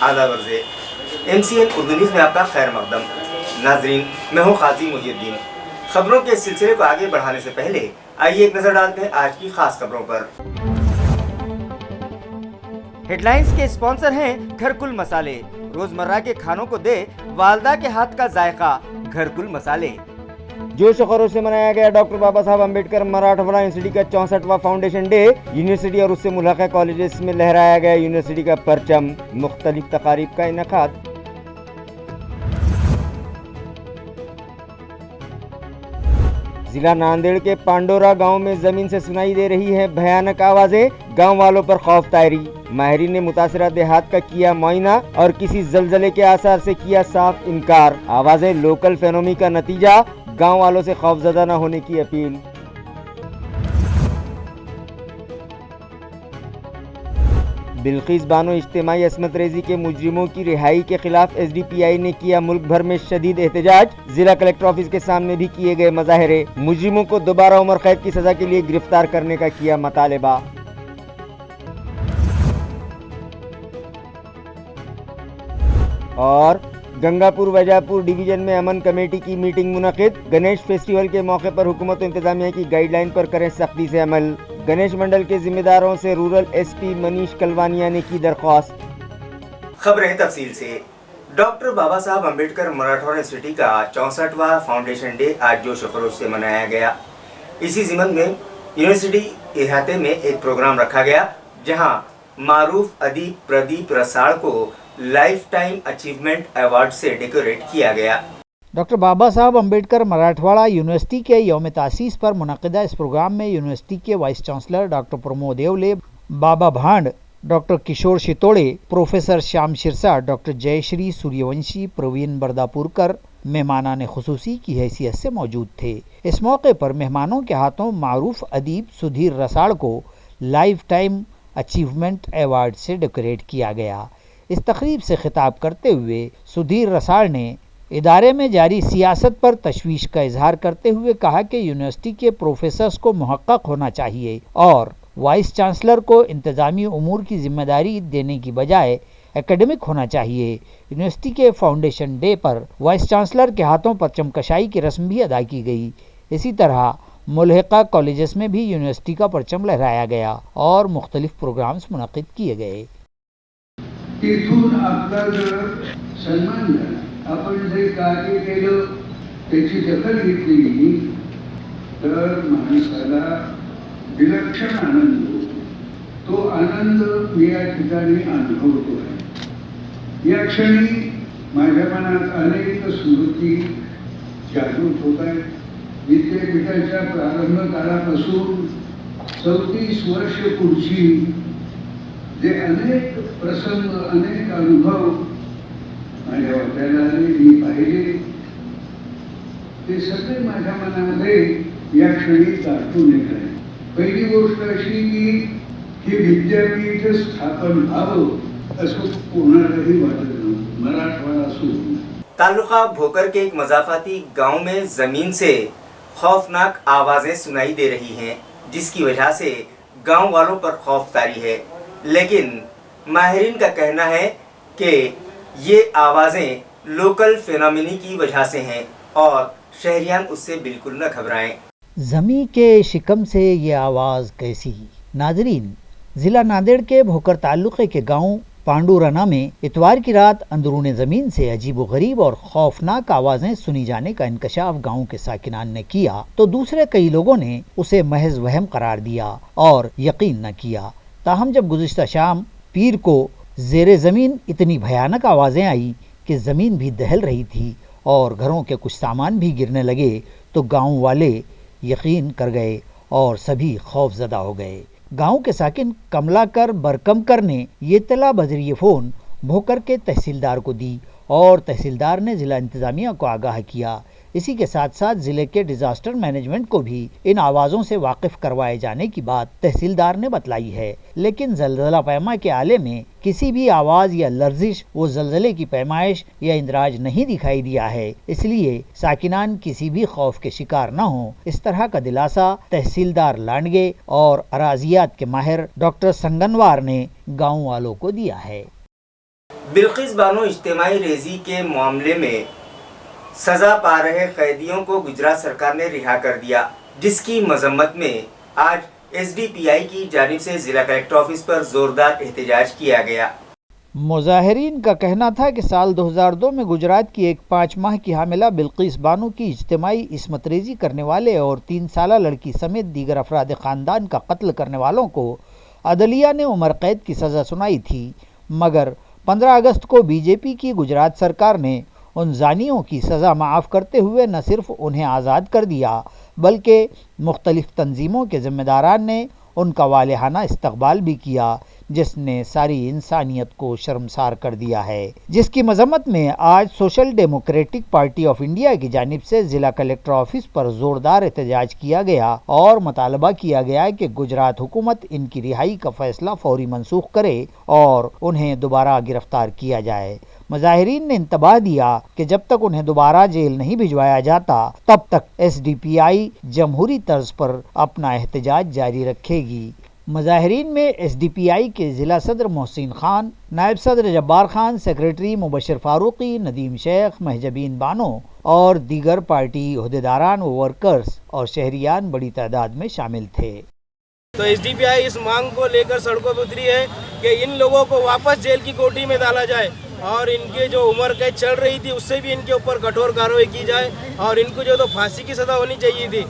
आला वर्ज़े MCN Urdu news में आपका खैर मकदम। नाजरीन, मैं हूँ खाजी मुहिउद्दीन। खबरों के सिलसिले को आगे बढ़ाने से पहले आइए एक नज़र डालते हैं आज की खास खबरों पर। हेडलाइंस के स्पॉन्सर हैं घरकुल मसाले। रोजमर्रा के खानों को दे वालदा के हाथ का जायका, घरकुल मसाले। जोश खरोश से मनाया गया डॉक्टर बाबा साहब अम्बेडकर मराठवाड़ा यूनिवर्सिटी का 64वां फाउंडेशन डे। यूनिवर्सिटी और उससे मुल्हक़ा कॉलेजेस में लहराया गया यूनिवर्सिटी का परचम। मुख्तलिफ तकारीब का इनेकाद। जिला नांदेड़ के पांडोरा गांव में जमीन से सुनाई दे रही है भयानक आवाजें। गांव वालों पर खौफ तारी। माहिरीन ने मुतासिरा देहात का किया मुआयना और किसी जलजले के आसार से किया साफ इनकार। आवाजें लोकल फेनोमी का नतीजा, गांव वालों से खौफजदा न होने की अपील। बिल्किस बानो इज्तिमाई अस्मत रेजी के मुजरिमों की रिहाई के खिलाफ SDPI ने किया मुल्क भर में शदीद एहतजाज। जिला कलेक्टर ऑफिस के सामने भी किए गए मुजाहरे। मुजरिमों को दोबारा उम्र कैद की सजा के लिए गिरफ्तार करने का किया मुतालबा। और गंगापुर वजापुर डिवीजन में अमन कमेटी की मीटिंग मुनक़िद। गणेश फेस्टिवल के मौके पर हुकूमत और इंतजामिया की गाइडलाइन पर करें सख्ती से अमल। गणेश मंडल के जिम्मेदारों से रूरल SP मनीष कलवानिया ने की दरख्वास्त। खबरें तफसील से। डॉक्टर बाबा साहब अम्बेडकर मराठवाड़ा यूनिवर्सिटी का 64वां फाउंडेशन डे आज जोश खरोश से मनाया गया। इसी ज़िमन में यूनिवर्सिटी इहाते में एक प्रोग्राम रखा गया, जहां मारूफ अदीब प्रदीप रसाल को लाइफ टाइम अचीवमेंट अवार्ड से डेकोरेट किया गया। डॉक्टर बाबा साहब अम्बेडकर मराठवाड़ा यूनिवर्सिटी के यौम तासीस पर मुनक़िदा इस प्रोग्राम में यूनिवर्सिटी के वाइस चांसलर डॉक्टर प्रमोद देवले, बाबा भांड, डॉक्टर किशोर शितोड़े, प्रोफेसर श्याम शिरसा, डॉक्टर जयश्री सूर्यवंशी, प्रवीण बरदापुरकर मेहमानान खुसूसी की हैसियत से मौजूद थे। इस मौके पर मेहमानों के हाथों मारूफ अदीब सुधीर रसाल को लाइफ टाइम अचीवमेंट अवार्ड से डेकोरेट किया गया। इस तकरीब से खिताब करते हुए सुधीर रसाल ने इदारे में जारी सियासत पर तशवीश का इजहार करते हुए कहा कि यूनिवर्सिटी के प्रोफेसर्स को मुहक्कक होना चाहिए और वाइस चांसलर को इंतजामी उमूर की जिम्मेदारी देने की बजाय एकेडमिक होना चाहिए। यूनिवर्सिटी के फाउंडेशन डे पर वाइस चांसलर के हाथों परचम कशाई की रस्म भी अदा की गई। इसी तरह मुल्हक़ा कॉलेजेस में भी यूनिवर्सिटी का परचम लहराया गया और मुख्तलिफ प्रोग्राम्स मुनक़िद किए गए। तिथून आपला जर सन्मान झाला, आपण जे कार्य केलं त्याची दखल घेतली तर माणसाला विलक्षण आनंद होतो। तो आनंद मी या ठिकाणी अनुभवतो आहे। या क्षणी माझ्या मनात अनेक स्मृती जागृत होत आहेत। विद्यापीठाच्या प्रारंभ काळापासून 34 वर्ष पुढची जे अनेक प्रसंग, अनेक अनुभव माझ्या वाट्याला आले, मी पाहिले, ते सगळे माझ्या मनामध्ये या क्षणी दाटून येत आहे। पहिली गोष्ट अशी की हे विद्यापीठ स्थापन व्हावं असं कोणालाही वाटत नव्हतं, मराठवाडा सोडून। तालुका भोकर के एक मजाफाती गांव में जमीन से खौफनाक आवाजें सुनाई दे रही हैं, जिसकी वजह से गांव वालों पर खौफ तारी है। लेकिन माहिरीन का कहना है कि ये आवाज़ें लोकल फिनोमिनी की वजह से हैं और शहरियान उससे बिल्कुल न घबराएं। ज़मी के शिकम से ये आवाज़ कैसी। नाजरीन, ज़िला नांदेड़ के भोकर ताल्लुक़े के गांव पांडुरना में इतवार की रात अंदरूनी ज़मीन से अजीब व गरीब और खौफनाक आवाज़ें सुनी जाने का इंकशाफ गांव के साकिनान ने किया तो दूसरे कई लोगों ने उसे महज वहम करार दिया और यकीन न किया। ताहम जब गुज़िश्ता शाम पीर को ज़ेरे ज़मीन इतनी भयानक आवाज़ें आई कि ज़मीन भी दहल रही थी और घरों के कुछ सामान भी गिरने लगे तो गांव वाले यकीन कर गए और सभी खौफजदा हो गए। गांव के साकिन कमलाकर बरकमकर ने ये इत्तला बजरिए फ़ोन भोकर के तहसीलदार को दी और तहसीलदार ने ज़िला इंतज़ामिया को आगाह किया। इसी के साथ साथ ज़िले के डिज़ास्टर मैनेजमेंट को भी इन आवाज़ों से वाकिफ़ करवाए जाने की बात तहसीलदार ने बतलाई है। लेकिन ज़लज़ला पैमा के आले में किसी भी आवाज़ या लर्जिश वो ज़लज़ले की पैमाइश या इंदराज नहीं दिखाई दिया है, इसलिए साकिनान किसी भी खौफ के शिकार न हो, इस तरह का दिलासा तहसीलदार लांडगे और अराजियात के माहिर डॉक्टर संगनवार ने गाँव वालों को दिया है। बिल्किस बानो इज्तिमाई रेजी के मामले में सजा पा रहे कैदियों को गुजरात सरकार ने रिहा कर दिया, जिसकी मजम्मत में आज एसडीपीआई की जानिब से जिला कलेक्टर ऑफिस पर जोरदार एहतजाज किया गया। मुजाहिरीन का कहना था कि साल 2002 में गुजरात की एक 5 माह की हामिला बिल्किस बानो की इज्तिमाई इस्मत रेजी करने वाले और 3 साला लड़की समेत दीगर अफराद ख़ानदान का कत्ल करने वालों को अदलिया ने उम्र कैद की सज़ा सुनाई थी, मगर 15 अगस्त को बीजेपी की गुजरात सरकार ने उन जानियों की सज़ा माफ़ करते हुए न सिर्फ उन्हें आज़ाद कर दिया बल्कि मुख्तलिफ तंजीमों के ज़िम्मेदारान ने उनका वालिहाना इस्तकबाल भी किया, जिसने सारी इंसानियत को शर्मसार कर दिया है। जिसकी मजम्मत में आज social democratic party of India की जानिब से ज़िला कलेक्टर ऑफिस पर ज़ोरदार एहतजाज किया गया और मुतालबा किया गया कि गुजरात हुकूमत इनकी रिहाई का फैसला फौरी मनसूख करे और उन्हें दोबारा गिरफ्तार किया जाए। मुजाहिरीन ने इंतबाह दिया कि जब तक उन्हें दोबारा जेल नहीं भिजवाया जाता तब तक एसडीपीआई जमहूरी तर्ज पर अपना एहतजाज जारी रखेगी। मुजाहिरीन में एसडीपीआई के ज़िला सदर मोहसिन खान, नायब सदर जब्बार खान, सेक्रेटरी मुबशर फारूकी, नदीम शेख, महजबीन बानो और दीगर पार्टी ओहदेदारान व वर्कर्स और शहरियान बड़ी तादाद में शामिल थे। तो एसडीपीआई इस मांग को लेकर सड़कों पर उतरी है कि इन लोगों को वापस जेल की कोठी में डाला जाए और इनके जो उम्र कैद चल रही थी उससे भी इनके ऊपर कठोर कार्रवाई की जाए और इनको जो तो फांसी की सज़ा होनी चाहिए थी।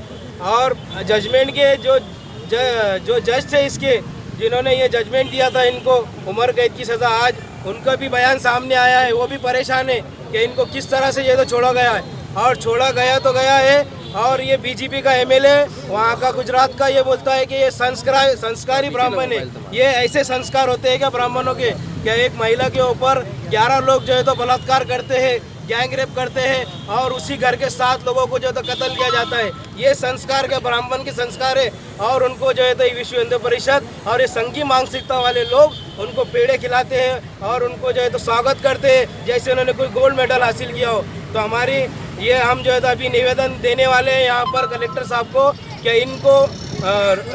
और जजमेंट के जो जज थे इसके, जिन्होंने ये जजमेंट दिया था इनको उम्र कैद की सज़ा, आज उनका भी बयान सामने आया है। वो भी परेशान है कि इनको किस तरह से ये तो छोड़ा गया है, और छोड़ा गया तो गया है। और ये बीजेपी का एमएलए वहाँ का गुजरात का ये बोलता है कि ये संस्कारी ब्राह्मण है। ये ऐसे संस्कार होते हैं क्या ब्राह्मणों के? क्या एक महिला के ऊपर 11 लोग जो है तो बलात्कार करते हैं, गैंग रेप करते हैं और उसी घर के 7 लोगों को जो है तो कत्ल किया जाता है। ये संस्कार के ब्राह्मण के संस्कार है और उनको जो है तो विश्व हिंदू परिषद और ये संघी मानसिकता वाले लोग उनको पेड़े खिलाते हैं और उनको जो है तो स्वागत करते हैं जैसे उन्होंने कोई गोल्ड मेडल हासिल किया हो। तो हमारी ये हम जो है तो अभी निवेदन देने वाले हैं यहाँ पर कलेक्टर साहब को कि इनको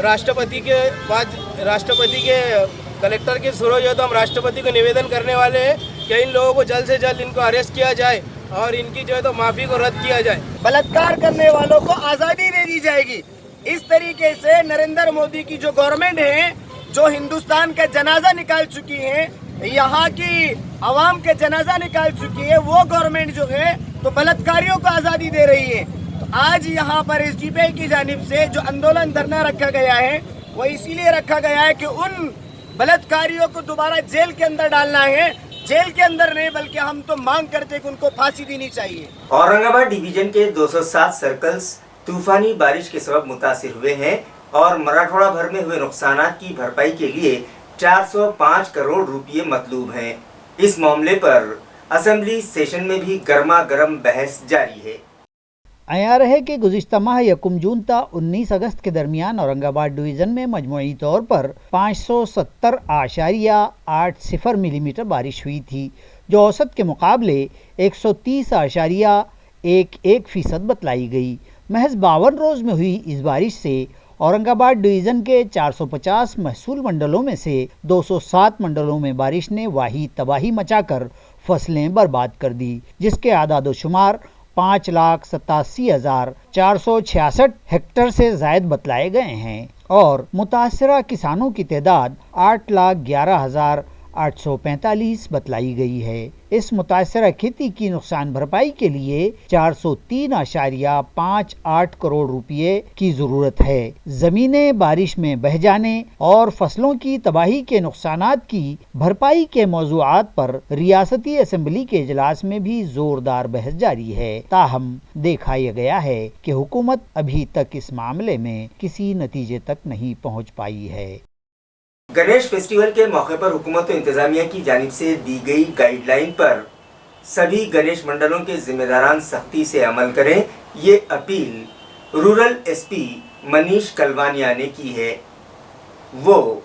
राष्ट्रपति के कलेक्टर के थ्रू जो है तो हम राष्ट्रपति को निवेदन करने वाले हैं कि इन लोगों को जल्द से जल्द इनको अरेस्ट किया जाए और इनकी जो है तो माफ़ी को रद्द किया जाए। बलात्कार करने वालों को आज़ादी दे दी जाएगी। इस तरीके से नरेंद्र मोदी की जो गवर्नमेंट है, जो हिंदुस्तान का जनाजा निकाल चुकी है, यहाँ की आवाम के जनाजा निकाल चुकी है, वो गवर्नमेंट जो है तो बलात्कारियों को आज़ादी दे रही है। तो आज यहाँ पर एसडीपीआई की जानिब से जो आंदोलन धरना रखा गया है वो इसीलिए रखा गया है कि उन बलात्कारियों को दोबारा जेल के अंदर डालना है। जेल के अंदर नहीं बल्कि हम तो मांग करते कि उनको फांसी देनी चाहिए। औरंगाबाद डिवीजन के 207 सर्कल्स तूफानी बारिश के सबब मुतासिर हुए हैं और मराठवाड़ा भर में हुए नुकसानात की भरपाई के लिए 405 करोड़ रुपये मतलूब हैं। इस मामले पर असेंबली सेशन में भी गर्मा गर्म बहस जारी है। आयार है कि गुज़िश्ता माह यकुम जून ता 19 अगस्त के दरमियान औरंगाबाद डिवीज़न में मजमूई तौर पर 570.80 मिलीमीटर बारिश हुई थी, जो औसत के मुकाबले 130.11% बतलाई गई। महज 52 रोज़ में हुई इस बारिश से औरंगाबाद डिवीज़न के 450 महसूल मंडलों में से 207 मंडलों में बारिश ने वाही तबाही मचाकर फसलें बर्बाद कर दी, जिसके आदाद शुमार 5,87,466 हेक्टर से ज़ायद बतलाए गए हैं और मुतासरा किसानों की तादाद 8,11,845 बतलाई गई है। इस मुतासरा खेती की नुकसान भरपाई के लिए 403.58 करोड़ रुपये की ज़रूरत है। ज़मीनें बारिश में बह जाने और फसलों की तबाही के नुकसानात की भरपाई के मौज़ूआत पर रियासती असम्बली के इजलास में भी ज़ोरदार बहस जारी है। ताहम देखा यह गया है कि हुकूमत अभी तक इस मामले में किसी नतीजे तक नहीं पहुँच पाई है। गणेश फेस्टिवल के मौके पर हुकूमत और इंतजामिया की जानिब से दी गई गाइडलाइन पर सभी गणेश मंडलों के जिम्मेदारान सख्ती से अमल करें, ये appeal rural SP Manish Kalwania ने की है। वो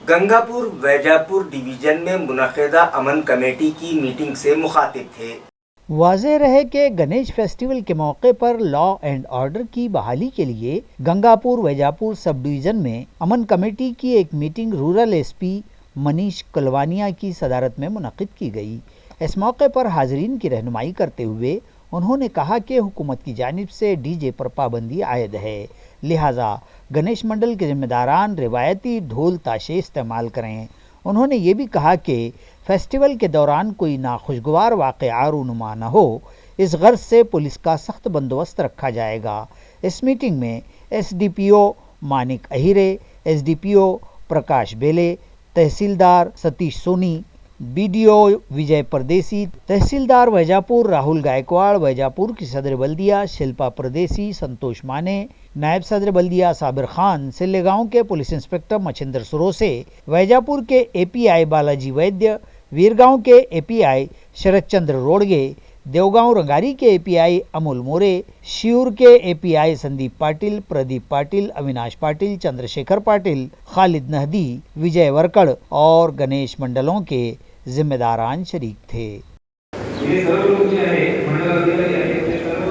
गंगापुर वैजापुर डिवीजन में मुनक़िदा अमन कमेटी की मीटिंग से मुखातिब थे। वाज़ेह रहे कि गणेश फेस्टिवल के मौके पर लॉ एंड ऑर्डर की बहाली के लिए गंगापुर वैजापुर सब डिवीज़न में अमन कमेटी की एक मीटिंग रूरल एसपी منیش کلوانیا کی صدارت میں منعقد کی گئی۔ اس موقع پر حاضرین کی رہنمائی کرتے ہوئے انہوں نے کہا کہ حکومت کی جانب سے ڈی جے پر پابندی عائد ہے، لہٰذا گنیش منڈل کے ذمہ داران روایتی ڈھول تاشے استعمال کریں۔ انہوں نے یہ بھی کہا کہ فیسٹیول کے دوران کوئی ناخوشگوار واقعہ رونما نہ ہو، اس غرض سے پولیس کا سخت بندوبست رکھا جائے گا۔ اس میٹنگ میں ایس ڈی پی او مانک اہیرے، ایس ڈی پی او پرکاش بیلے، تحصیلدار ستیش سونی، بی ڈی او وجے پردیسی، تحصیلدار ویجاپور راہل گائیکواڑ، ویجاپور کی صدر بلدیہ شلپا پردیسی، سنتوش مانے، نائب صدر بلدیہ صابر خان، سلے گاؤں کے پولیس انسپکٹر مچندر سروسے، ویجاپور کے اے پی آئی بالاجی ویدیہ، ویرگاؤں کے اے پی آئی شرد چندر روڑگے، دیوگاؤں رنگاری کے اے پی آئی امول مورے، شیور کے اے پی آئی سندیپ پاٹل، پردیپ پاٹل، اویناش پاٹل، چندر شیکھر پاٹل، خالد نہدی، وجے ورکڑ اور گنیش منڈلوں کے ذمہ داران شریک تھے۔ हे सर्व लोक जे आहे मंडळ अधिकारी आहेत ते सर्व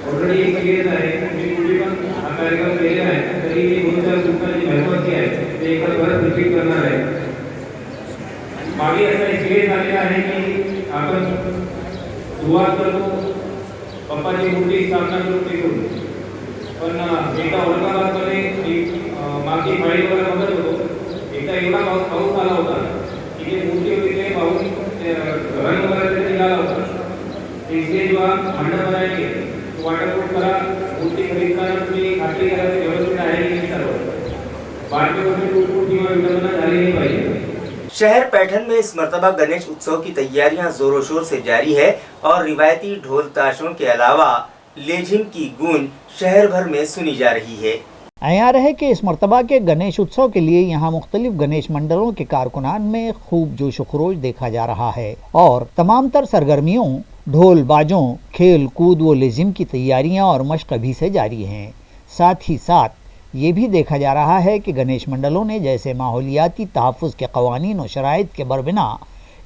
ऑलरेडी एक्सपिरियन्स आहे, मी पूर्वी पण हा कार्यक्रम केलेला आहे, तरी मी 2-4 सूचना जी महत्त्वाची आहे ते एकदा परत रिपीट करणार आहे। मागे असा एक्सपिरियन्स आलेला आहे की आपण सुरुवात करतो पप्पाची मूर्ती स्थापना करून तिकडून, पण एकदा औरंगाबादमध्ये मागची फाईल वगैरे बघत होतो, एकदा एवढा पाऊस आला होता की जे मूर्ती होती ते पाहून रंग वगैरे निघाला होता, इसलिए जेव्हा मंडळ बनायचे वॉटरप्रूफ करा, मूर्ती खरीदताना तुम्ही खात्री करा ते व्यवस्थित आहे की नाही सर्व, बाकी वस्तू टूट किंवा विटंबना झाली नाही पाहिजे। शहर पैठन में इस मरतबा गणेश उत्सव की तैयारियां जोरों शोर से जारी है और रिवायती ढोल ताशों के अलावा लेझिम की गूंज शहर भर में सुनी जा रही है। आयार है कि इस मरतबा के गणेश उत्सव के लिए यहाँ मुख्तलिफ गणेश मंडलों के कारकुनान में खूब जोश व खरोश देखा जा रहा है और तमाम तर सरगर्मियों, ढोल बाजों, खेल कूद व लेजिम की तैयारियां और मशक अभी से जारी हैं। साथ ही साथ ये भी देखा जा रहा है कि गणेश मंडलों ने जैसे माहौलियाती तहफ़्फ़ुज़ के क़वानीन और शराइत के बरबिना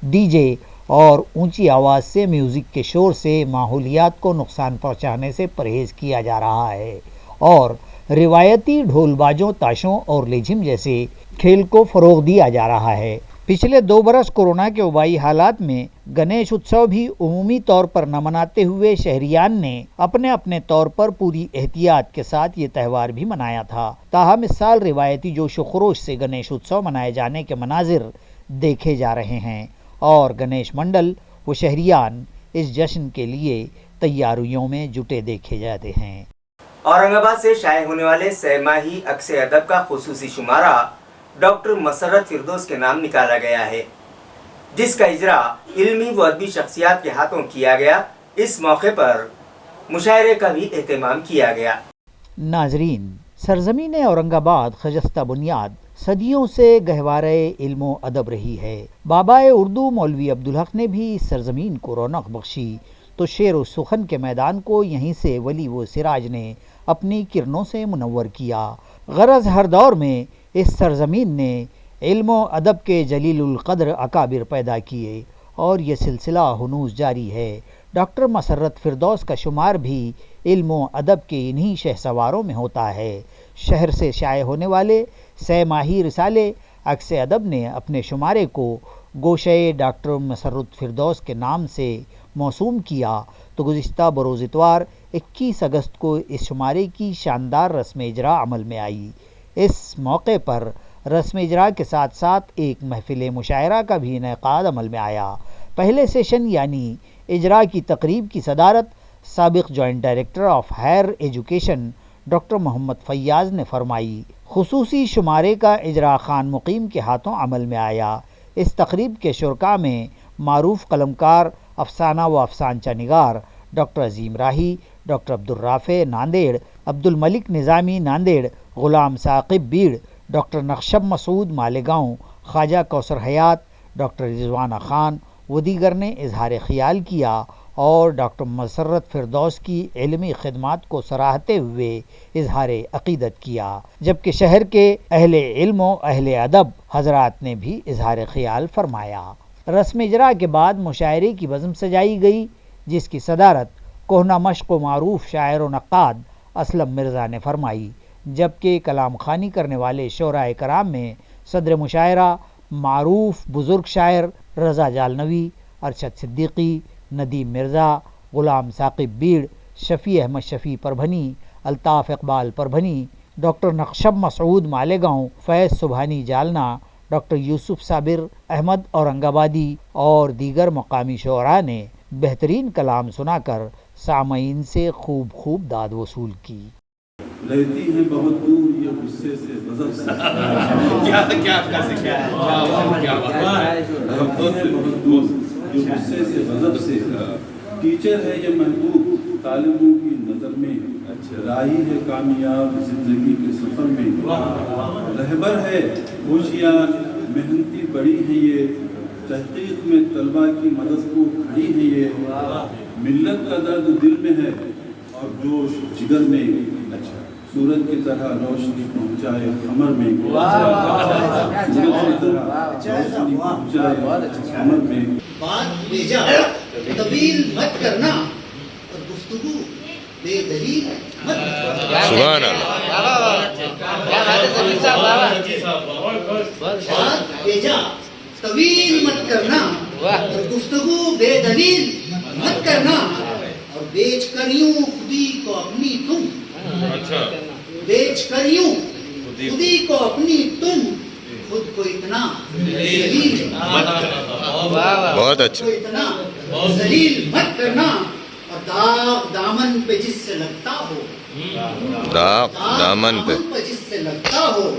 डीजे और ऊंची आवाज़ से म्यूज़िक के शोर से माहौलियात को नुकसान पहुँचाने से परहेज़ किया जा रहा है और रिवायती ढोल बाजों, ताशों और लेझिम जैसे खेल को फ़रोग़ दिया जा रहा है। पिछले 2 बरस कोरोना के वबाई हालात में गणेश उत्सव भी उमूमी तौर पर न मनाते हुए शहरियान ने अपने अपने तौर पर पूरी एहतियात के साथ ये त्यौहार भी मनाया था। ताहम इस साल रिवायती जोश व खरोश से गणेश उत्सव मनाए जाने के मनाजिर देखे जा रहे हैं और गणेश मंडल व शहरियान इस जश्न के लिए तैयारियों में जुटे देखे जाते हैं। औरंगाबाद से शाये होने वाले सहमाही अक्स अदब का खुसूसी शुमारा डॉक्टर मसरत फिरदौस के नाम निकाला गया है, जिसका इजरा इल्मी व अदबी शख्सियात के हाथों किया गया। इस मौके पर मुशायरे का भी एहतमाम किया गया। नाजरीन, सरजमीन औरंगाबाद खजस्ता बुनियाद सदियों से गहवारे इल्म अदब रही है। बाबाए उर्दू मौलवी अब्दुल हक ने भी इस सरजमीन को रौनक बख्शी तो शेर व सुखन के मैदान को यहीं से वली व सिराज ने अपनी किरणों से मुनव्वर किया। गरज हर दौर में इस सरजमीन ने इल्म अदब के जलीलुल क़द्र अकाबिर पैदा किए और ये सिलसिला हनूज़ जारी है। डॉक्टर मसरत फिरदौस का शुमार भी इल्म अदब के इन्हीं शहसवारों में होता है। शहर से शाये होने वाले सहमाही रिसाले अक्स अदब ने अपने शुमारे को गोशे डॉक्टर मसरत फिरदौस के नाम से मौसूम किया तो गुज़िश्ता बरोज़ इतवार 21 अगस्त को इस शुमारे की शानदार रस्म इजरा अमल में आई। इस मौके पर रस्म इजरा के साथ साथ एक महफिल मुशायरा का भी इनेकाद अमल में आया। पहले सेशन यानी इजरा की तकरीब की सदारत साबिक़ joint director of higher education doctor Mohammad Faiyaz ने फरमाई। खुसूसी शुमारे का इजरा खान मुकीम के हाथों अमल में आया। इस तकरीब के शुरका में मारूफ कलमकार, अफसाना व अफसानचा निगार डॉक्टर अजीम राही, डॉक्टर अब्दुल राफ़े नांदेड़, अब्दुल मलिक निज़ामी नांदेड़, ग़ुलाम साक़िब बीड़, डॉक्टर नक्शब मसूद मालेगांव, ख्वाजा कौसर हयात, डॉक्टर रिजवाना ख़ान व दीगर ने इजहार ख़याल किया और डॉक्टर मसरत फिरदौस की इल्मी खिदमात को सराहते हुए इजहार अक़ीदत किया, जबकि शहर के अहले इल्म व अहले अदब हज़रात ने भी इजहार ख़याल फरमाया। रस्म इजरा के बाद मुशायरे की बज़्म सजाई गई, जिसकी सदारत कोहना मश्क व मारूफ शायर व नक़्क़ाद असलम मिर्ज़ा ने फरमाई, जबकि कलाम ख़ानी करने वाले शोराए कराम में صدر مشاعرہ معروف بزرگ شاعر رضا جالنوی، ارشد صدیقی، ندیم مرزا، غلام ثاقب بیڑ، شفیع احمد شفیع پربھنی، الطاف اقبال پربھنی، ڈاکٹر نقشب مسعود مالیگاؤں، فیض سبحانی جالنا، ڈاکٹر یوسف صابر احمد اورنگ آبادی اور دیگر مقامی شعراء نے بہترین کلام سنا کر سامعین سے خوب داد وصول کی۔ رہتی ہیں بہت دور یہ غصے سے غضب سے بہت دور یہ غصے سے غضب سے، ٹیچر ہے یہ محبوب طالبوں کی نظر میں، راہی ہے کامیاب زندگی کے سفر میں، رہبر ہے ہوشیار محنتی بڑی ہیں یہ، تحقیق میں طلبہ کی مدد کو کھڑی ہیں یہ، ملت کا درد دل میں ہے اور جوش جگر میں، سورج کی طرح روشنی پہنچائے قمر میں، قمر میں۔ بات بھیجا طویل مت کرنا اور گفتگو بے دلیل مت کرنا۔ سبحان اللہ۔ بات بھیجا طویل مت کرنا اور گفتگو بے دلیل مت کرنا، اور بیچ کر یوں خودی کو اپنی تم، بیچ کر یوں خودی کو اپنی تم، خود کو اتنا ذلیل بہت اچھا، کو اتنا ذلیل مت کرنا، اور داغ دامن پہ جس سے لگتا ہو، داغ دامن پہ جس سے لگتا ہو،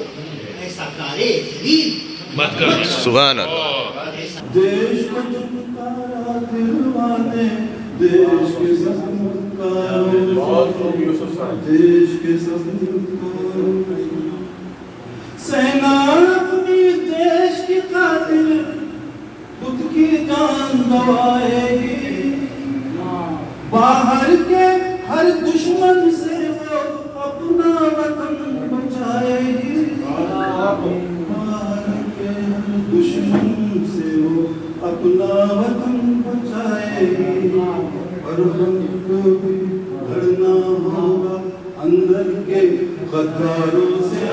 ایسا کارے ذلیل مت کرنا۔ سبحان اللہ۔ دیش کو چمکایا دل والے، دیش کے سب کا دیش کے سب کا سینا اپنی دیش کی خاطر خود کی جان گوائے گی، باہر کے ہر دشمن سے وہ اپنا وطن بچائے گی، باہر کے ہر دشمن سے وہ اپنا وطن بچائے گی، اور ہم کو بھی لڑنا ہوگا اندر کے غداروں سے،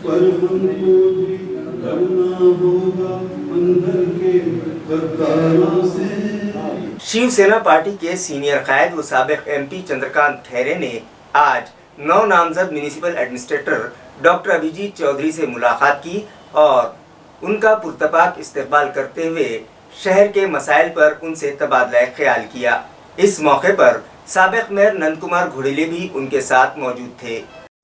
پر ہم کو بھی لڑنا ہوگا اندر کے غداروں سے۔ शिव सेना पार्टी के सीनियर कायद व साबिक एमपी चंद्रकांत खैरे ने आज 9 नामजद municipal administrator doctor Abhijit Chaudhary से मुलाकात की और उनका पुरतपाक इस्तकबाल करते हुए शहर के मसाइल पर उनसे तबादला ख्याल किया। इस मौके पर साबिक मेयर नंद कुमार घोड़ेले भी उनके साथ मौजूद थे।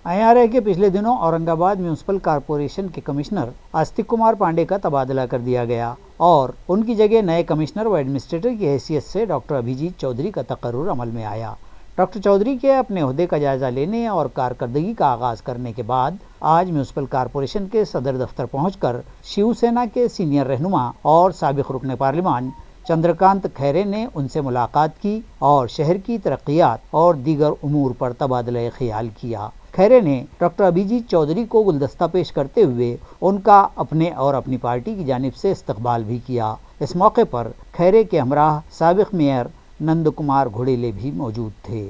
IRA के पिछले दिनों औरंगाबाद म्यूनसिपल कॉरपोरेशन के कमिश्नर आस्तिक कुमार पांडे का तबादला कर दिया गया और उनकी जगह नए कमिश्नर व एडमिनिस्ट्रेटर की हैसियत से डॉक्टर अभिजीत चौधरी का तकर्रुर अमल में आया। डॉक्टर चौधरी के अपने ओहदे का जायजा लेने और कारकर्दगी का आगाज करने के बाद आज म्यूनसिपल कॉरपोरेशन के सदर दफ्तर पहुंचकर शिवसेना के सीनियर रहनुमा और साबिक रुकन पार्लिमान चंद्रकांत खैरे ने उनसे मुलाकात की और शहर की तरक्कियात और दीगर उमूर पर तबादला ख्याल किया। खैरे ने डॉक्टर अभिजीत चौधरी को गुलदस्ता पेश करते हुए उनका अपने और अपनी पार्टी की जानिब से इस्तकबाल भी किया। इस मौके पर खैरे के हमराह साबिक मेयर नंद कुमार घोड़ेले भी मौजूद थे।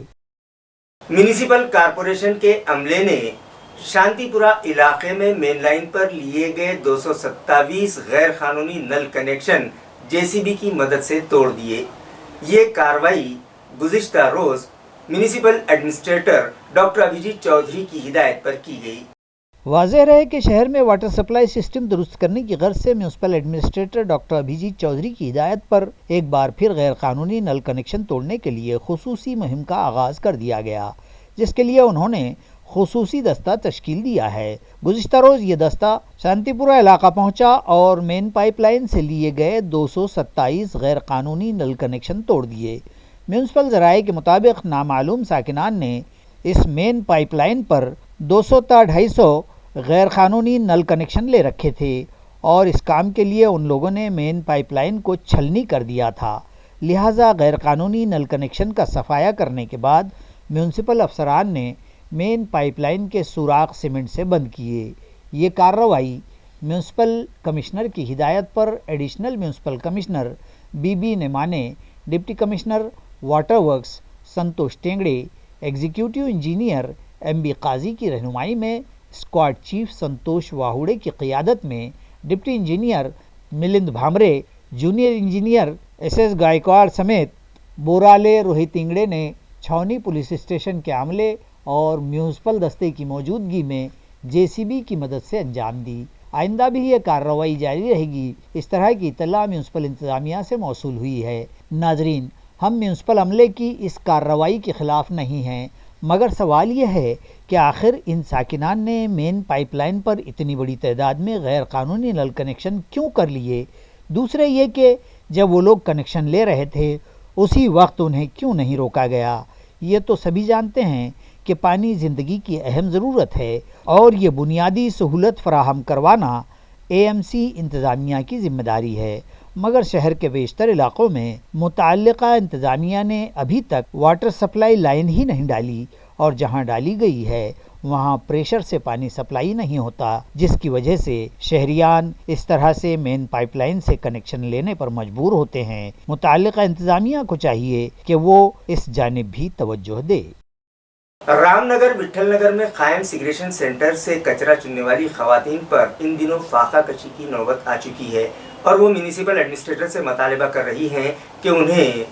म्यूनिसिपल कॉरपोरेशन के अमले ने शांतिपुरा इलाके में मेन लाइन पर लिए गए 227 गैर कानूनी नल कनेक्शन जेसीबी की मदद से तोड़ दिए। ये कार्रवाई गुज़िश्ता रोज municipal administrator doctor Abhijit Chaudhary की हिदायत पर की गई। वाज़ेह रहे कि शहर में वाटर सप्लाई सिस्टम दुरुस्त करने की गर्ज से municipal administrator doctor Abhijit Chaudhary की हिदायत पर एक बार फिर गैर कानूनी नल कनेक्शन तोड़ने के लिए खुसूसी मुहिम का आगाज़ कर दिया गया, जिसके लिए उन्होंने खुसूसी दस्ता तश्कील दिया है। गुज़िश्ता रोज़ ये दस्ता शांतिपुरा इलाका पहुंचा और मेन पाइपलाइन से लिए गए 227 गैर कानूनी नल कनेक्शन तोड़ दिए। म्यूनसिपल ज़राए के मुताबिक नामालूम साकिनान ने इस मेन पाइपलाइन पर 200-250 गैर कानूनी नल कनेक्शन ले रखे थे और इस काम के लिए उन लोगों ने मेन पाइपलाइन को छलनी कर दिया था। लिहाजा गैर कानूनी नल कनेक्शन का सफाया करने के बाद म्यूनसिपल अफसरान ने मेन पाइपलाइन के सुराख सीमेंट से बंद किए। ये कार्रवाई म्यूनसिपल कमिश्नर की हिदायत पर additional municipal commissioner B B Nemane, deputy commissioner water works Santosh Tengde, executive engineer MB Kazi की रहनुमाई में स्क्वाड चीफ संतोष वाहुड़े की क़ियादत में deputy engineer Milind Bhamre, junior engineer SS Gaikwad समेत बोराले रोहित इंगड़े ने छावनी पुलिस स्टेशन के अमले और म्यूनसिपल दस्ते की मौजूदगी में जेसीबी की मदद से अंजाम दी। आइंदा भी ये कार्रवाई जारी रहेगी, इस तरह की इत्तला म्यूनसिपल इंतज़ामिया से मौसूल हुई है। नाजरीन, हम म्यूनसिपल अमले की इस कार्रवाई के ख़िलाफ़ नहीं हैं, मगर सवाल यह है कि आखिर इन साकिनान ने मेन पाइपलाइन पर इतनी बड़ी तादाद में गैर कानूनी नल कनेक्शन क्यों कर लिए। दूसरे ये कि जब वो लोग कनेक्शन ले रहे थे उसी वक्त उन्हें क्यों नहीं रोका गया। ये तो सभी जानते हैं कि पानी ज़िंदगी की अहम ज़रूरत है और ये बुनियादी सहूलत फराहम करवाना एएमसी इंतज़ामिया की ज़िम्मेदारी है, मगर शहर के बेशतर इलाक़ों में मुतअल्लिक़ा इंतज़ामिया ने अभी तक वाटर सप्लाई लाइन ही नहीं डाली और जहां डाली गई है वहां प्रेशर से पानी सप्लाई नहीं होता, जिसकी वजह से शहरियान इस तरह से मेन पाइपलाइन से कनेक्शन लेने पर मजबूर होते हैं। मुतअल्लिक़ा इंतज़ामिया को चाहिए कि वो इस जानिब भी तवज्जो दे। रामनगर विठल नगर में कायम सिगरेशन सेंटर से कचरा चुनने वाली खवातीन पर इन दिनों फाका कशी की नौबत आ चुकी है और वो म्यूनिसिपल एडमिनिस्ट्रेटर से मुतालिबा कर रही हैं कि उन्हें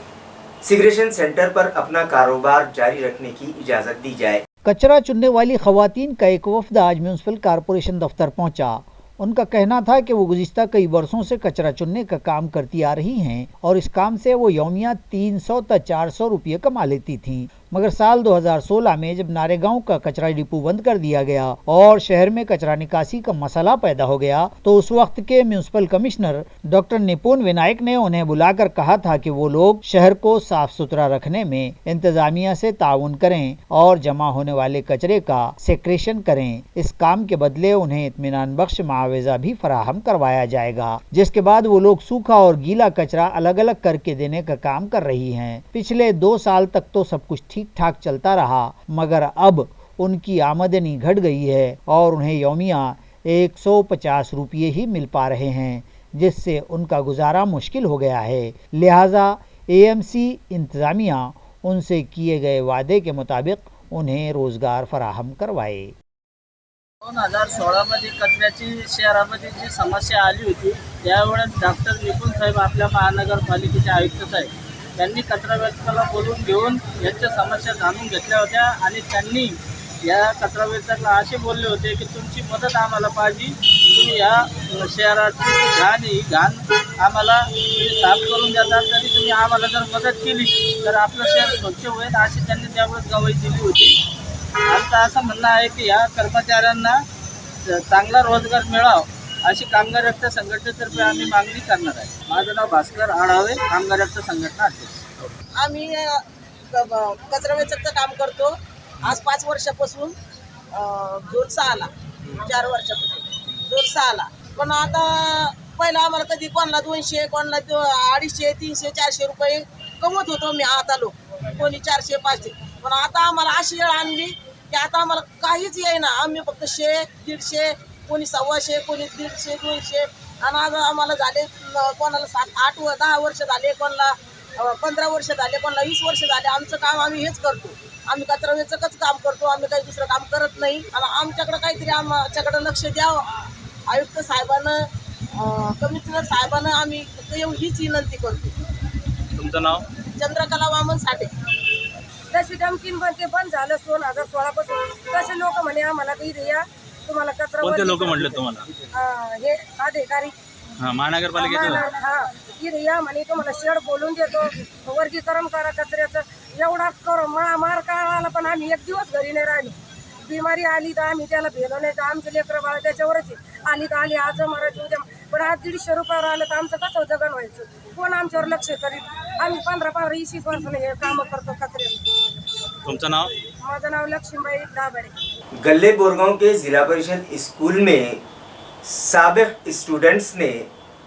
सिगरेशन सेंटर पर अपना कारोबार जारी रखने की इजाज़त दी जाए। कचरा चुनने वाली खवातीन का एक वफ्द आज म्यूनसिपल कॉरपोरेशन दफ्तर पहुंचा। उनका कहना था कि वो गुज़िश्ता कई वर्षों से कचरा चुनने का काम करती आ रही हैं और इस काम से वो यौमिया 300 से 400 रुपये कमा लेती थीं, मगर साल 2016 में जब नारेगांव का कचरा डिपो बंद कर दिया गया और शहर में कचरा निकासी का मसला पैदा हो गया तो उस वक्त के म्यूनसिपल कमिश्नर डॉक्टर निपुण विनायक ने उन्हें बुलाकर कहा था कि वो लोग शहर को साफ सुथरा रखने में इंतजामिया से ताउन करें और जमा होने वाले कचरे का सेक्रेशन करें। इस काम के बदले उन्हें इत्मीनान बख्श मुआवजा भी फराहम करवाया जाएगा, जिसके बाद वो लोग सूखा और गीला कचरा अलग अलग करके देने का काम कर रही हैं। पिछले 2 साल तक तो सब कुछ ठीक ठाक चलता रहा, मगर अब उनकी आमदनी घट गई है और उन्हें यौमिया 150 रुपये ही मिल पा रहे हैं, जिससे उनका गुजारा मुश्किल हो गया है। लिहाजा एएमसी इंतज़ामिया उनसे किए गए वादे के मुताबिक उन्हें रोजगार फराहम करवाए। 2016 मध्ये कचऱ्याची शहरामध्ये जी समस्या आली होती त्यावेळेस डॉक्टर निपुण साहेब आपल्या महानगरपालिकेचे आयुक्त साहेब त्यांनी कचरा व्यवस्थापनाला बोलवून घेऊन यांच्या समस्या जाणून घेतल्या होत्या आणि त्यांनी या कचरा व्यवस्थापनाला असे बोलले होते की तुमची मदत आम्हाला पाहिजे, तुम्ही या शहराची घाण आम्हाला साफ करून देता, तरी तुम्ही आम्हाला जर मदत केली तर आपलं शहर स्वच्छ होईल अशी त्यांनी त्यावेळेस ग्वाही दिली होती। आमचं असं म्हणणं आहे की या कर्मचाऱ्यांना चांगला रोजगार मिळावा अशी कामगार रक्त संघटनेतर्फे आम्ही मागणी करणार आहे। माझं नाव भास्कर आढावे, कामगार रक्त संघटना अध्यक्ष। आम्ही कचरा वेचकचं काम करतो आज 5 वर्षापासून, जोर 6ला 4 वर्षापासून जोर 6ला। पण आता पहिला आम्हाला कधी कोणाला 200 कोणाला 250 300 400 रुपये कमवत होतो मी, आता लोक कोणी 400 500, पण आता आम्हाला अशी वेळ आणली की आता आम्हाला काहीच येईना। आम्ही फक्त 100 150 कोणी 125 कोणी 150 200 आणि आज आम्हाला झाले कोणाला 7 8 10 वर्ष झाले, कोणाला 15 वर्ष झाले, कोणाला 20 वर्ष झाले। आमचं काम आम्ही हेच करतो, आम्ही कचरा वेचकच काम करतो, आम्ही काही दुसरं काम करत नाही। आणि आमच्याकडे काहीतरी आमच्याकडे लक्ष द्यावं आयुक्त साहेबांना, कमिशनर साहेबांना आम्ही हीच विनंती करतो। तुमचं नाव? चंद्रकला वामन साठे। तशी डमकीन बनते बंद झालं 2016 पासून, तसे लोक म्हणे आम्हाला इथे या तुम्हाला कचरा। कोणते लोक म्हणले तुम्हाला? हे अधिकारी महानगरपालिकेचे। हा, इथे या म्हणे तुम्हाला शेड बोलून देतो, वर्गीकरण करा कचऱ्याचं, एवढा करो मार काढायला। पण आम्ही एक दिवस घरी नाही राहिलो, बिमारी आली तर आम्ही त्याला भेलो नाही, तर आमचे लेकरं बाळ त्याच्यावरच आली तर आली, आज मराठी उद्या, पण आज 150 रुपयावर आलं तर आमचं कसं जगन व्हायचं? कोण आमच्यावर लक्ष करीत? आम्ही 15-20 वर्षाने हे काम करतो कचऱ्याचं। तुमचं नाव? माझं नाव लक्ष्मीबाई दाभाडे। गल्ले बोरगांव के जिला परिषद स्कूल में साबिक स्टूडेंट्स ने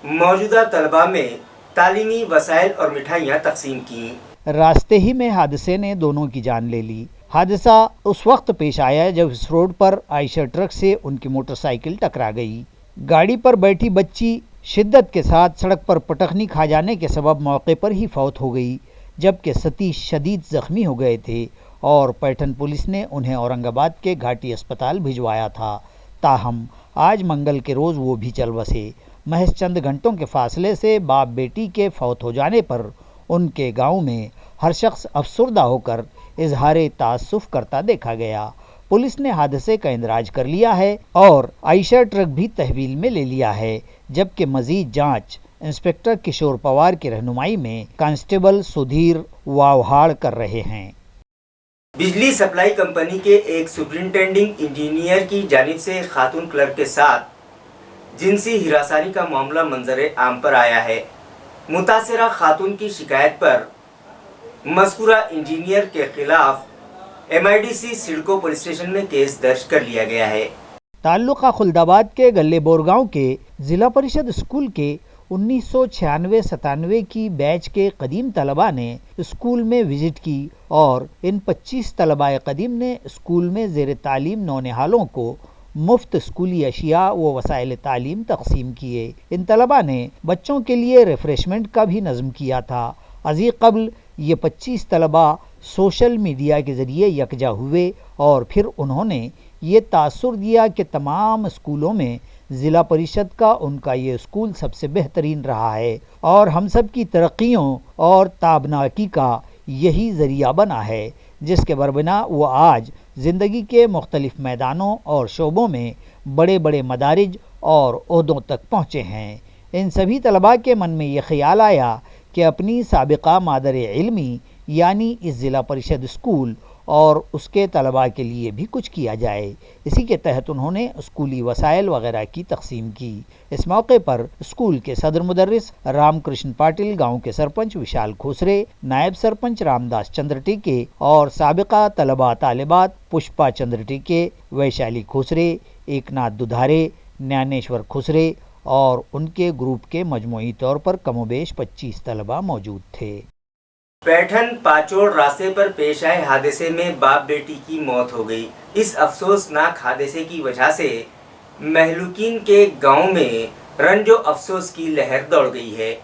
मौजूदा तलबा में तालीमी वसाइल और मिठाइयाँ तकसीम की। रास्ते ही में हादसे ने दोनों की जान ले ली। हादसा उस वक्त पेश आया जब इस रोड पर आयशर ट्रक से उनकी मोटरसाइकिल टकरा गई। गाड़ी पर बैठी बच्ची शिद्दत के साथ सड़क पर पटखनी खा जाने के सबब मौके पर ही फौत हो गई, जबकि सतीश शदीद ज़ख्मी हो गए थे اور پیٹھن پولیس نے انہیں اورنگ آباد کے گھاٹی اسپتال بھجوایا تھا۔ تاہم آج منگل کے روز وہ بھی چل بسے۔ محض چند گھنٹوں کے فاصلے سے باپ بیٹی کے فوت ہو جانے پر ان کے گاؤں میں ہر شخص افسردہ ہو کر اظہار تأسف کرتا دیکھا گیا۔ پولیس نے حادثے کا اندراج کر لیا ہے اور عائشہ ٹرک بھی تحویل میں لے لیا ہے، جبکہ مزید جانچ انسپکٹر کشور پوار کی رہنمائی میں کانسٹیبل سدھیر واوہاڑ کر رہے ہیں۔ بجلی سپلائی کمپنی کے ایک سپرنٹینڈنگ انجینئر کی جانب سے خاتون کلرک کے ساتھ جنسی ہراسانی کا معاملہ منظر عام پر آیا ہے۔ متاثرہ خاتون کی شکایت پر مذکورہ انجینئر کے خلاف MIDC سڑکو پولیس اسٹیشن میں کیس درج کر لیا گیا ہے۔ تعلقہ خلد آباد کے گلے بور گاؤں کے ضلع پریشد اسکول کے 1996-97 کی بیچ کے قدیم طلباء نے اسکول میں وزٹ کی اور ان 25 طلباء قدیم نے اسکول میں زیر تعلیم نونہالوں کو مفت اسکولی اشیاء و وسائل تعلیم تقسیم کیے۔ ان طلباء نے بچوں کے لیے ریفریشمنٹ کا بھی نظم کیا تھا۔ ازیں قبل یہ 25 طلباء سوشل میڈیا کے ذریعے یکجا ہوئے اور پھر انہوں نے یہ تاثر دیا کہ تمام اسکولوں میں ضلع پریشد کا ان کا یہ اسکول سب سے بہترین رہا ہے اور ہم سب کی ترقیوں اور تابناکی کا یہی ذریعہ بنا ہے، جس کے بربنا وہ آج زندگی کے مختلف میدانوں اور شعبوں میں بڑے بڑے مدارج اور عہدوں تک پہنچے ہیں۔ ان سبھی طلباء کے من میں یہ خیال آیا کہ اپنی سابقہ مادر علمی یعنی اس ضلع پریشد اسکول اور اس کے طلباء کے لیے بھی کچھ کیا جائے۔ اسی کے تحت انہوں نے اسکولی وسائل وغیرہ کی تقسیم کی۔ اس موقع پر اسکول کے صدر مدرس رام کرشن پاٹل، گاؤں کے سرپنچ وشال کھوسرے، نائب سرپنچ رام داس چندر ٹیکے اور سابقہ طلباء طالبات پشپا چندر ٹیکے، ویشالی کھوسرے، ایک ناتھ ددھارے، نیانیشور کھوسرے اور ان کے گروپ کے مجموعی طور پر کم و بیش 25 طلباء موجود تھے۔ پیٹھن پاچوڑ راستے پر پیش آئے حادثے میں باپ بیٹی کی موت ہو گئی۔ اس افسوسناک حادثے کی وجہ سے مہلوکین کے گاؤں میں رنج و افسوس کی لہر دوڑ گئی ہے۔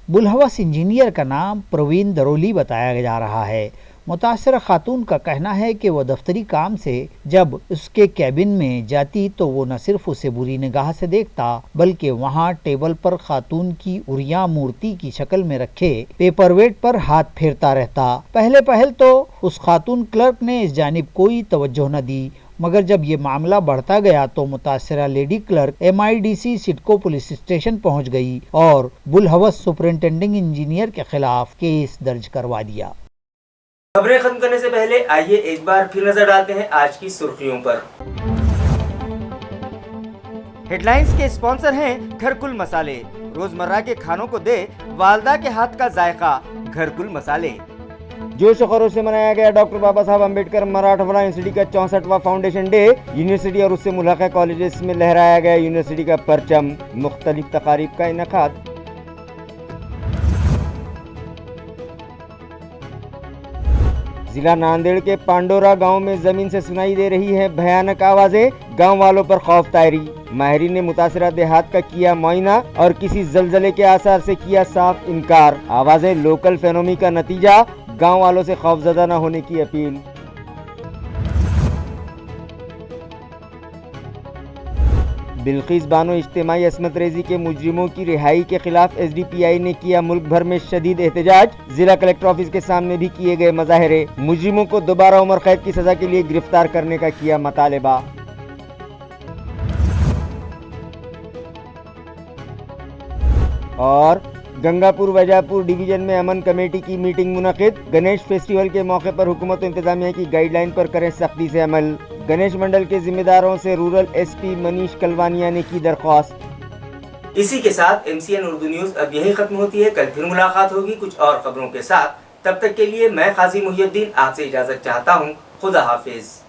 بلحوث انجینئر کا نام پروین درولی بتایا جا رہا ہے۔ متاثرہ خاتون کا کہنا ہے کہ وہ دفتری کام سے جب اس کے کیبن میں جاتی تو وہ نہ صرف اسے بری نگاہ سے دیکھتا بلکہ وہاں ٹیبل پر خاتون کی عریاں مورتی کی شکل میں رکھے پیپر ویٹ پر ہاتھ پھیرتا رہتا۔ پہل تو اس خاتون کلرک نے اس جانب کوئی توجہ نہ دی، مگر جب یہ معاملہ بڑھتا گیا تو متاثرہ لیڈی کلرک MIDC سڑکو پولیس اسٹیشن پہنچ گئی اور بلحوث سپرنٹینڈنگ انجینئر کے خلاف کیس درج کروا دیا۔ خبریں ختم کرنے سے پہلے آئیے ایک بار پھر نظر ڈالتے ہیں آج کی سرخیوں پر۔ ہیڈ لائنز کے اسپانسر ہیں گھرکل مسالے، روزمرہ کے کھانوں کو دے والدہ کے ہاتھ کا ذائقہ، گھرکل مسالے۔ جوش و خروش سے منایا گیا ڈاکٹر بابا صاحب امبیڈکر مراٹھواڑہ یونیورسٹی کا 64واں فاؤنڈیشن ڈے۔ یونیورسٹی اور اس سے ملحقہ کالجز میں لہرایا گیا یونیورسٹی کا پرچم، مختلف تقاریب کا انعقاد۔ ضلع ناندیڑ کے پانڈورا گاؤں میں زمین سے سنائی دے رہی ہیں بھیانک آوازیں، گاؤں والوں پر خوف طاری۔ ماہرین نے متاثرہ دیہات کا کیا معائنہ اور کسی زلزلے کے آثار سے کیا صاف انکار۔ آوازیں لوکل فینومی کا نتیجہ، گاؤں والوں سے خوفزدہ نہ ہونے کی اپیل۔ بلقیس بانو اجتماعی عصمت ریزی کے مجرموں کی رہائی کے خلاف SDPI نے کیا ملک بھر میں شدید احتجاج، ضلع کلکٹر آفس کے سامنے بھی کیے گئے مظاہرے۔ مجرموں کو دوبارہ عمر قید کی سزا کے لیے گرفتار کرنے کا کیا مطالبہ۔ اور گنگاپور ویجاپور ڈویژن میں امن کمیٹی کی میٹنگ منعقد، گنیش فیسٹیول کے موقع پر حکومت و انتظامیہ کی گائیڈ لائن پر کریں سختی سے عمل۔ گنیش منڈل کے ذمہ داروں سے رورل SP منیش کلوانیا نے کی درخواست۔ اسی کے ساتھ MCN اردو نیوز اب یہی ختم ہوتی ہے، کل پھر ملاقات ہوگی کچھ اور خبروں کے ساتھ۔ تب تک کے لیے میں قاضی محی الدین آپ سے اجازت چاہتا ہوں، خدا حافظ۔